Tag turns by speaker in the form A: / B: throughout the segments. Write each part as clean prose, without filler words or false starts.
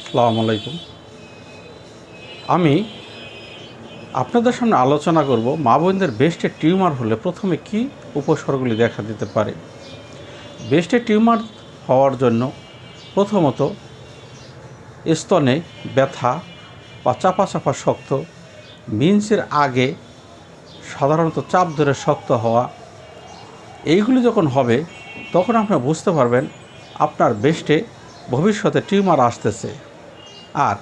A: আসসালামু আলাইকুম। আমি আপনাদের সামনে আলোচনা করব মা বোনদের ব্রেস্টে টিউমার হলে প্রথমে কি উপসর্গগুলি দেখা দিতে পারে। ব্রেস্টে টিউমার হওয়ার জন্য প্রথমত স্তনে ব্যথা বা চাপা চাপা শক্ত, মিন্সের আগে সাধারণত চাপ ধরে শক্ত হওয়া, এইগুলি যখন হবে তখন আপনারা বুঝতে পারবেন আপনার ব্রেস্টে ভবিষ্যতে টিউমার আসতেছে। আর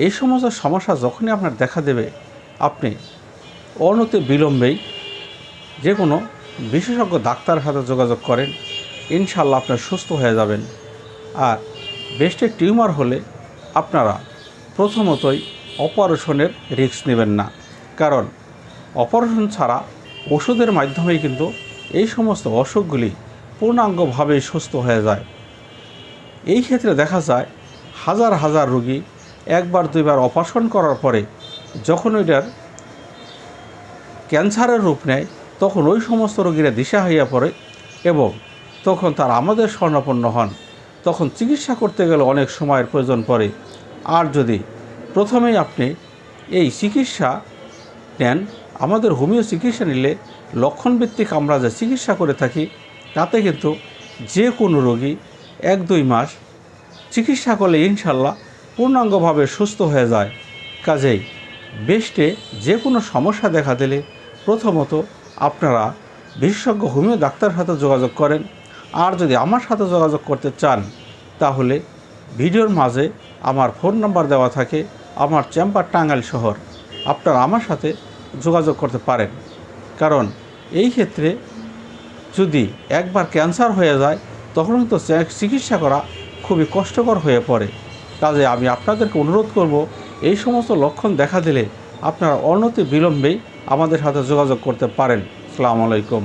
A: এই সমস্ত সমস্যা যখনই আপনার দেখা দেবে, আপনি অনতি বিলম্বেই যে কোনো বিশেষজ্ঞ ডাক্তারের সাথে যোগাযোগ করেন, ইনশাল্লাহ আপনার সুস্থ হয়ে যাবেন। আর ব্রেস্টে টিউমার হলে আপনারা প্রথমতই অপারেশনের রিস্ক নেবেন না, কারণ অপারেশন ছাড়া ওষুধের মাধ্যমেই কিন্তু এই সমস্ত অসুখগুলি পূর্ণাঙ্গভাবেই সুস্থ হয়ে যায়। এই ক্ষেত্রে দেখা যায় হাজার হাজার রোগী একবার দুইবার অপারেশন করার পরে যখন ওইটার ক্যান্সারের রূপ নেয়, তখন ওই সমস্ত রোগীরা দিশা হইয়া পড়ে এবং তখন তারা আমাদের শরণাপন্ন হন। তখন চিকিৎসা করতে গেলে অনেক সময়ের প্রয়োজন পড়ে। আর যদি প্রথমেই আপনি এই চিকিৎসা নেন, আমাদের হোমিও চিকিৎসা নিলে লক্ষণভিত্তিক আমরা যে চিকিৎসা করে থাকি, তাতে কিন্তু যে কোনো রোগী 1-2 মাস চিকিৎসা করলে ইনশাল্লাহ পূর্ণাঙ্গভাবে সুস্থ হয়ে যায়। কাজেই ব্রেস্টে যে কোনো সমস্যা দেখা দিলে প্রথমত আপনারা বিশেষজ্ঞ হোমিও ডাক্তারের সাথে যোগাযোগ করেন। আর যদি আমার সাথে যোগাযোগ করতে চান, তাহলে ভিডিওর মাঝে আমার ফোন নাম্বার দেওয়া থাকে, আমার চেম্বার টাঙ্গাইল শহর। আপনারা আমার সাথে যোগাযোগ করতে পারেন, কারণ এই ক্ষেত্রে যদি একবার ক্যান্সার হয়ে যায় তখন তো চিকিৎসা করা খুবই কষ্টকর হয়ে পড়ে। কাজে আমি আপনাদেরকে অনুরোধ করব, এই সমস্ত লক্ষণ দেখা দিলে আপনারা অনতি বিলম্বেই আমাদের সাথে যোগাযোগ করতে পারেন। আসসালামু আলাইকুম।